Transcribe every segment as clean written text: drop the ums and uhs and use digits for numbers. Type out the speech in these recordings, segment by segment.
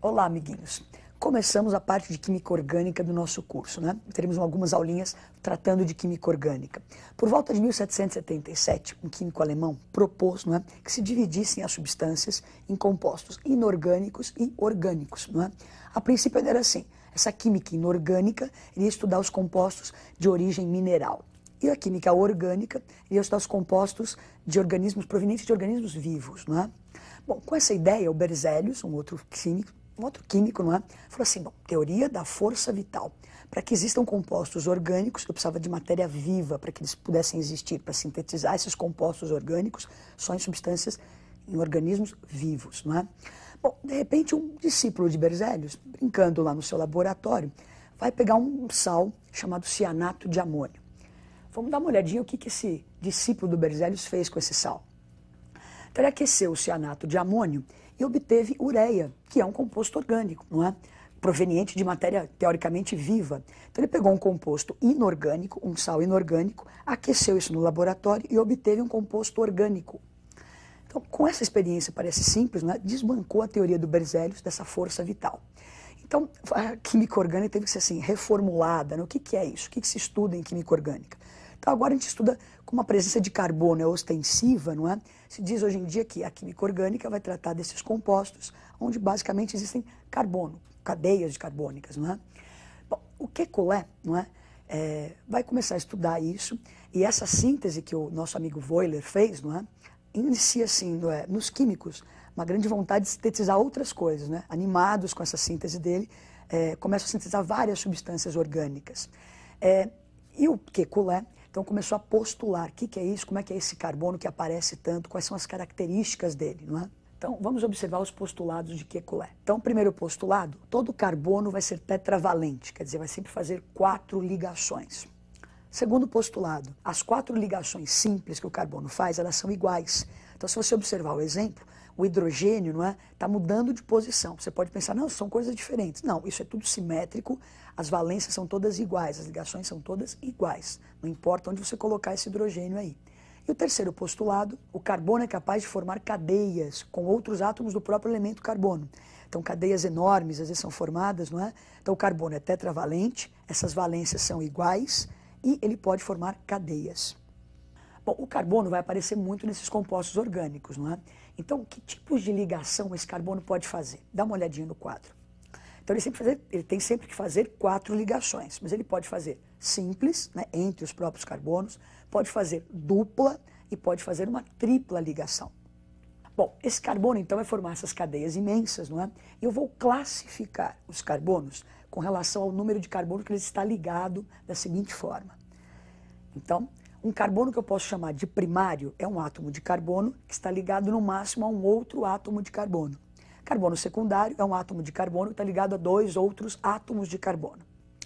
Olá, amiguinhos. Começamos a parte de química orgânica do nosso curso, né? Teremos algumas aulinhas tratando de química orgânica. Por volta de 1777, um químico alemão propôs, não é, que se dividissem as substâncias em compostos inorgânicos e orgânicos, não é? A princípio era assim, essa química inorgânica iria estudar os compostos de origem mineral. E a química orgânica iria estudar os compostos de organismos provenientes de organismos vivos, não é? Bom, com essa ideia, o Berzelius, um outro químico, não é? Falou assim, bom, teoria da força vital. Para que existam compostos orgânicos, eu precisava de matéria viva para que eles pudessem existir, para sintetizar esses compostos orgânicos só em substâncias, em organismos vivos, não é? Bom, de repente um discípulo de Berzelius, brincando lá no seu laboratório, vai pegar um sal chamado cianato de amônio. Vamos dar uma olhadinha o que esse discípulo do Berzelius fez com esse sal. Então ele aqueceu o cianato de amônio e obteve ureia, que é um composto orgânico, não é? Proveniente de matéria teoricamente viva. Então ele pegou um composto inorgânico, um sal inorgânico, aqueceu isso no laboratório e obteve um composto orgânico. Então, com essa experiência, parece simples, não é? Desbancou a teoria do Berzelius dessa força vital. Então, a química orgânica teve que ser assim, reformulada, né? O que é isso? O que se estuda em química orgânica? Então, agora a gente estuda como a presença de carbono é ostensiva, não é? Se diz hoje em dia que a química orgânica vai tratar desses compostos, onde basicamente existem carbono, cadeias de carbônicas, não é? Bom, o Kekulé, não é? Vai começar a estudar isso, e essa síntese que o nosso amigo Wöhler fez, não é? Inicia assim, não é? Nos químicos, uma grande vontade de sintetizar outras coisas, né? Animados com essa síntese dele, começam a sintetizar várias substâncias orgânicas. E o Kekulé, então, começou a postular o que é isso, como é que é esse carbono que aparece tanto, quais são as características dele, não é? Então, vamos observar os postulados de Kekulé. Então, primeiro postulado, todo carbono vai ser tetravalente, quer dizer, vai sempre fazer 4 ligações. Segundo postulado, as 4 ligações simples que o carbono faz, elas são iguais. Então, se você observar o exemplo, o hidrogênio, não é, está mudando de posição. Você pode pensar, não, são coisas diferentes. Não, isso é tudo simétrico, as valências são todas iguais, as ligações são todas iguais. Não importa onde você colocar esse hidrogênio aí. E o terceiro postulado, o carbono é capaz de formar cadeias com outros átomos do próprio elemento carbono. Então, cadeias enormes, às vezes são formadas, não é? Então, o carbono é tetravalente, essas valências são iguais e ele pode formar cadeias. Bom, o carbono vai aparecer muito nesses compostos orgânicos, não é? Então, que tipos de ligação esse carbono pode fazer? Dá uma olhadinha no quadro. Então, ele tem sempre que fazer 4 ligações, mas ele pode fazer simples, né, entre os próprios carbonos, pode fazer dupla e pode fazer uma tripla ligação. Bom, esse carbono, então, vai formar essas cadeias imensas, não é? E eu vou classificar os carbonos com relação ao número de carbono que ele está ligado da seguinte forma. Então, um carbono que eu posso chamar de primário é um átomo de carbono que está ligado no máximo a um outro átomo de carbono. Carbono secundário é um átomo de carbono que está ligado a 2 outros átomos de carbono.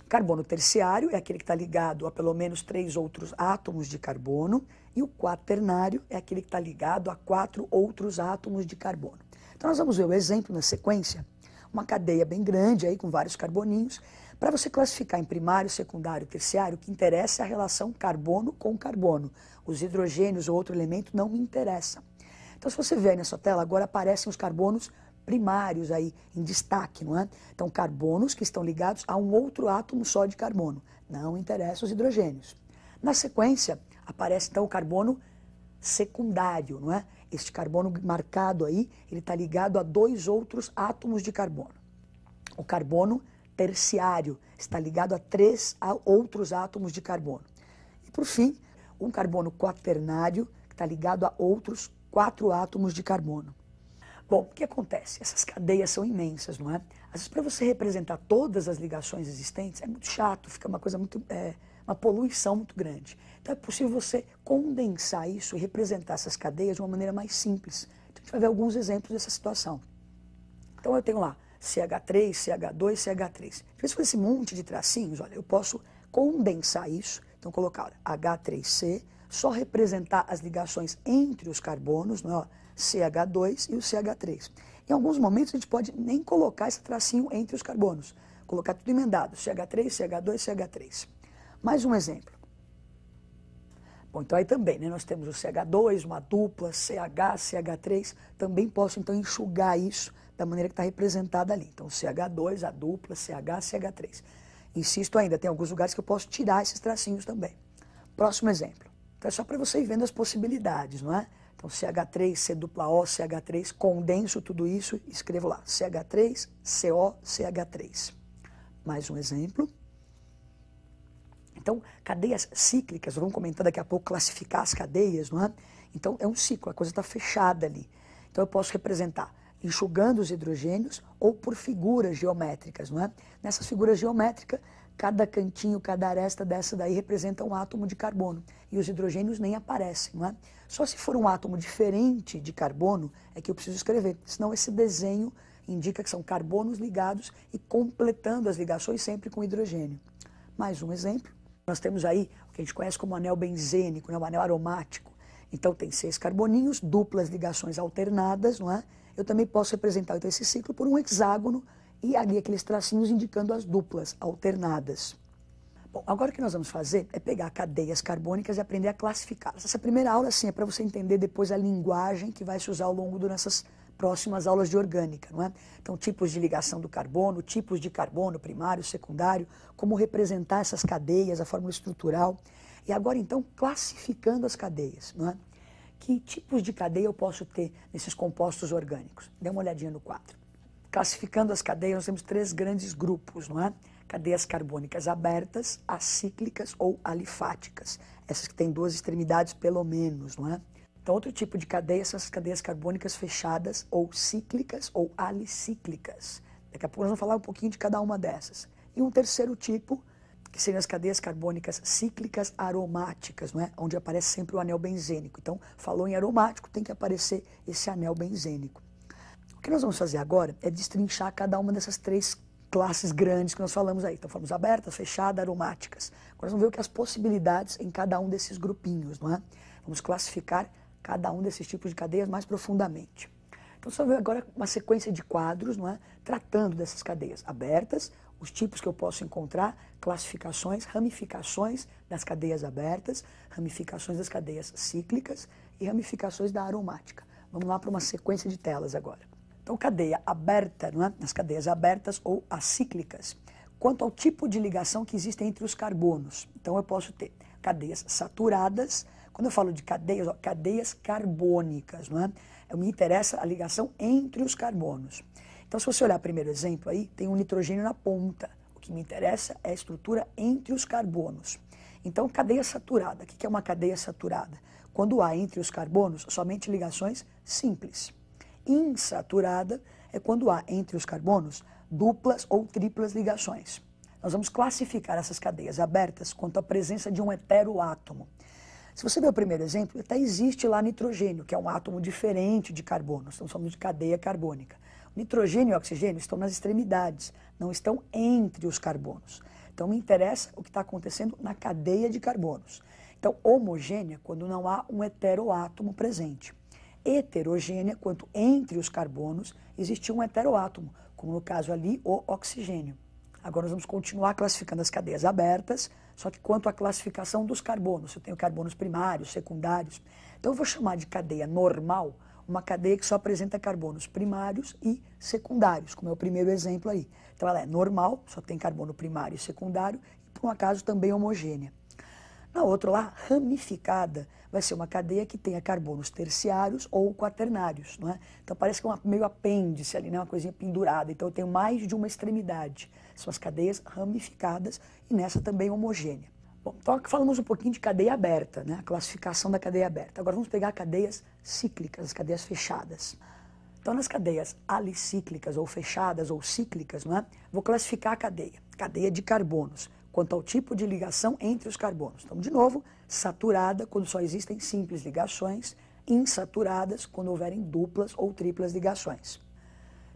Carbono terciário é aquele que está ligado a pelo menos 3 outros átomos de carbono. E o quaternário é aquele que está ligado a 4 outros átomos de carbono. Então nós vamos ver o exemplo na sequência, uma cadeia bem grande aí com vários carboninhos. Para você classificar em primário, secundário, terciário, o que interessa é a relação carbono com carbono. Os hidrogênios ou outro elemento não me interessam. Então, se você ver aí na sua tela, agora aparecem os carbonos primários aí em destaque, não é? Então, carbonos que estão ligados a um outro átomo só de carbono. Não interessam os hidrogênios. Na sequência, aparece então o carbono secundário, não é? Este carbono marcado aí, ele está ligado a 2 outros átomos de carbono. O carbono terciário está ligado a 3 outros átomos de carbono. E, por fim, um carbono quaternário que está ligado a outros 4 átomos de carbono. Bom, o que acontece? Essas cadeias são imensas, não é? Às vezes, para você representar todas as ligações existentes, é muito chato, fica uma coisa muito, uma poluição muito grande. Então, é possível você condensar isso e representar essas cadeias de uma maneira mais simples. Então, a gente vai ver alguns exemplos dessa situação. Então, eu tenho lá CH3, CH2, CH3. Em vez de fazer esse monte de tracinhos, olha, eu posso condensar isso. Então, colocar olha, H3C, só representar as ligações entre os carbonos, não é? CH2 e o CH3. Em alguns momentos, a gente pode nem colocar esse tracinho entre os carbonos. Colocar tudo emendado, CH3, CH2, CH3. Mais um exemplo. Bom, então aí também, né, nós temos o CH2, uma dupla, CH, CH3. Também posso, então, enxugar isso da maneira que está representada ali. Então, CH2, a dupla, CH, CH3. Insisto ainda, tem alguns lugares que eu posso tirar esses tracinhos também. Próximo exemplo. Então, é só para você ir vendo as possibilidades, não é? Então, CH3, C dupla O, CH3, condenso tudo isso e escrevo lá, CH3, CO, CH3. Mais um exemplo. Então, cadeias cíclicas, vamos comentar daqui a pouco, classificar as cadeias, não é? Então, é um ciclo, a coisa está fechada ali. Então, eu posso representar enxugando os hidrogênios ou por figuras geométricas, não é? Nessas figuras geométricas, cada cantinho, cada aresta dessa daí representa um átomo de carbono. E os hidrogênios nem aparecem, não é? Só se for um átomo diferente de carbono é que eu preciso escrever. Senão esse desenho indica que são carbonos ligados e completando as ligações sempre com hidrogênio. Mais um exemplo. Nós temos aí o que a gente conhece como anel benzênico, né? O anel aromático. Então tem 6 carboninhos, duplas ligações alternadas, não é? Eu também posso representar então, esse ciclo por um hexágono e ali aqueles tracinhos indicando as duplas alternadas. Bom, agora o que nós vamos fazer é pegar cadeias carbônicas e aprender a classificá-las. Essa primeira aula, sim, é para você entender depois a linguagem que vai se usar ao longo dessas próximas aulas de orgânica, não é? Então, tipos de ligação do carbono, tipos de carbono, primário, secundário, como representar essas cadeias, a fórmula estrutural. E agora, então, classificando as cadeias, não é? Que tipos de cadeia eu posso ter nesses compostos orgânicos? Dê uma olhadinha no quadro. Classificando as cadeias, nós temos 3 grandes grupos, não é? Cadeias carbônicas abertas, acíclicas ou alifáticas. Essas que têm 2 extremidades pelo menos, não é? Então, outro tipo de cadeia são as cadeias carbônicas fechadas ou cíclicas ou alicíclicas. Daqui a pouco nós vamos falar um pouquinho de cada uma dessas. E um terceiro tipo, que seriam as cadeias carbônicas cíclicas aromáticas, não é? Onde aparece sempre o anel benzênico. Então, falou em aromático, tem que aparecer esse anel benzênico. O que nós vamos fazer agora é destrinchar cada uma dessas 3 classes grandes que nós falamos aí. Então, falamos abertas, fechadas, aromáticas. Agora nós vamos ver o que as possibilidades em cada um desses grupinhos, não é? Vamos classificar cada um desses tipos de cadeias mais profundamente. Então, você vai ver agora uma sequência de quadros, não é? Tratando dessas cadeias abertas, os tipos que eu posso encontrar, classificações, ramificações das cadeias abertas, ramificações das cadeias cíclicas e ramificações da aromática. Vamos lá para uma sequência de telas agora. Então, cadeia aberta, não é? Nas cadeias abertas ou acíclicas. Quanto ao tipo de ligação que existe entre os carbonos. Então, eu posso ter cadeias saturadas. Quando eu falo de cadeias, ó, cadeias carbônicas, não é? Me interessa a ligação entre os carbonos. Então, se você olhar o primeiro exemplo aí, tem um nitrogênio na ponta. O que me interessa é a estrutura entre os carbonos. Então, cadeia saturada. O que é uma cadeia saturada? Quando há entre os carbonos somente ligações simples. Insaturada é quando há entre os carbonos duplas ou triplas ligações. Nós vamos classificar essas cadeias abertas quanto à presença de um heteroátomo. Se você ver o primeiro exemplo, até existe lá nitrogênio, que é um átomo diferente de carbono. Estamos falando de cadeia carbônica. O nitrogênio e o oxigênio estão nas extremidades, não estão entre os carbonos. Então, me interessa o que está acontecendo na cadeia de carbonos. Então, homogênea, quando não há um heteroátomo presente. Heterogênea, quando entre os carbonos existe um heteroátomo, como no caso ali, o oxigênio. Agora nós vamos continuar classificando as cadeias abertas, só que quanto à classificação dos carbonos, eu tenho carbonos primários, secundários. Então eu vou chamar de cadeia normal uma cadeia que só apresenta carbonos primários e secundários, como é o primeiro exemplo aí. Então ela é normal, só tem carbono primário e secundário, e por um acaso também homogênea. Na outra lá, ramificada, vai ser uma cadeia que tenha carbonos terciários ou quaternários, não é? Então parece que é meio apêndice ali, né? Uma coisinha pendurada. Então eu tenho mais de uma extremidade. São as cadeias ramificadas e nessa também homogênea. Bom, então falamos um pouquinho de cadeia aberta, né? A classificação da cadeia aberta. Agora vamos pegar cadeias cíclicas, as cadeias fechadas. Então nas cadeias alicíclicas ou fechadas ou cíclicas, não é? Vou classificar a cadeia de carbonos, quanto ao tipo de ligação entre os carbonos. Então, de novo, saturada, quando só existem simples ligações, insaturadas, quando houverem duplas ou triplas ligações.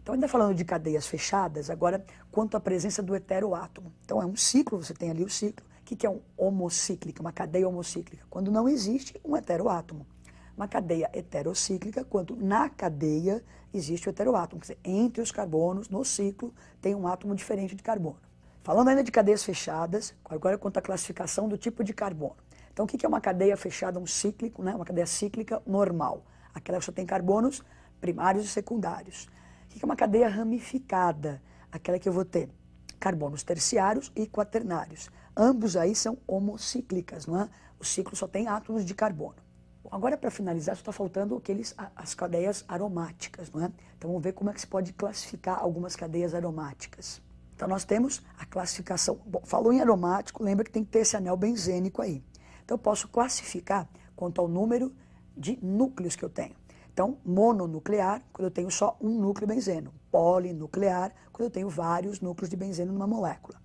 Então, ainda falando de cadeias fechadas, agora, quanto à presença do heteroátomo. Então, é um ciclo, você tem ali o ciclo. O que é um homocíclico, uma cadeia homocíclica? Quando não existe um heteroátomo. Uma cadeia heterocíclica, quando na cadeia existe o heteroátomo. Quer dizer, entre os carbonos, no ciclo, tem um átomo diferente de carbono. Falando ainda de cadeias fechadas, agora quanto à classificação do tipo de carbono. Então, o que é uma cadeia fechada, um cíclico, né? Uma cadeia cíclica normal? Aquela que só tem carbonos primários e secundários. O que é uma cadeia ramificada? Aquela que eu vou ter carbonos terciários e quaternários. Ambos aí são homocíclicas, não é? O ciclo só tem átomos de carbono. Bom, agora, para finalizar, só está faltando as cadeias aromáticas, não é? Então, vamos ver como é que se pode classificar algumas cadeias aromáticas. Então, nós temos a classificação. Bom, falou em aromático, lembra que tem que ter esse anel benzênico aí. Então, eu posso classificar quanto ao número de núcleos que eu tenho. Então, mononuclear, quando eu tenho só um núcleo benzeno. Polinuclear, quando eu tenho vários núcleos de benzeno numa molécula.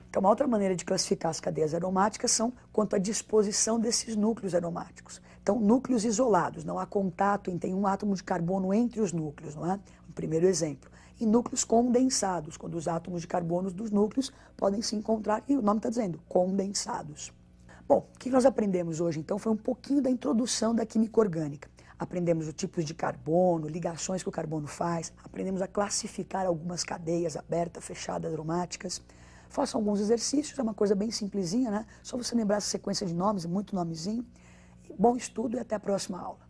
Então, uma outra maneira de classificar as cadeias aromáticas são quanto à disposição desses núcleos aromáticos. Então, núcleos isolados, não há contato, tem um átomo de carbono entre os núcleos, não é? Um primeiro exemplo. E núcleos condensados, quando os átomos de carbono dos núcleos podem se encontrar, e o nome está dizendo, condensados. Bom, o que nós aprendemos hoje, então, foi um pouquinho da introdução da química orgânica. Aprendemos os tipos de carbono, ligações que o carbono faz, aprendemos a classificar algumas cadeias abertas, fechadas, aromáticas. Façam alguns exercícios, é uma coisa bem simplesinha, né? Só você lembrar essa sequência de nomes, muito nomezinho. Bom estudo e até a próxima aula.